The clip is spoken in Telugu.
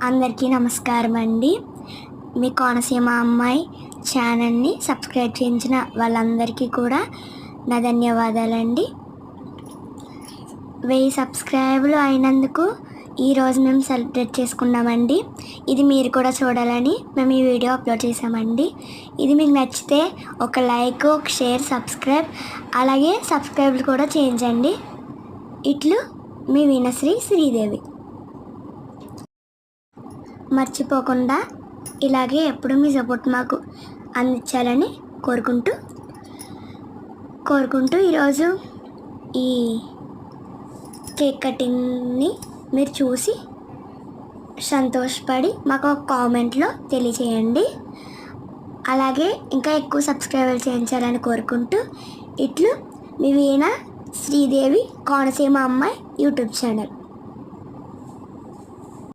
అందరికీ నమస్కారం అండి. మీ కోనసీమ అమ్మాయి ఛానల్ని సబ్స్క్రైబ్ చేయించిన వాళ్ళందరికీ కూడా నా ధన్యవాదాలండి. 1000 సబ్స్క్రైబులు అయినందుకు ఈరోజు మేము సెలబ్రేట్ చేసుకున్నామండి. ఇది మీరు కూడా చూడాలని మేము ఈ వీడియో అప్లోడ్ చేసామండి. ఇది మీకు నచ్చితే ఒక లైక్, ఒక షేర్, సబ్స్క్రైబ్, అలాగే సబ్స్క్రైబ్ కూడా చేయించండి. ఇట్లు మీ వీణశ్రీ శ్రీదేవి. మర్చిపోకుండా ఇలాగే ఎప్పుడు మీ సపోర్ట్ మాకు అందించాలని కోరుకుంటూ ఈరోజు ఈ కేక్ కటింగ్ని మీరు చూసి సంతోషపడి మాకు ఒక కామెంట్లో తెలియచేయండి. అలాగే ఇంకా ఎక్కువ సబ్స్క్రైబర్లు చేయించాలని కోరుకుంటూ ఇట్లు మీ వీణ శ్రీదేవి కోనసీమ అమ్మాయి యూట్యూబ్ ఛానల్.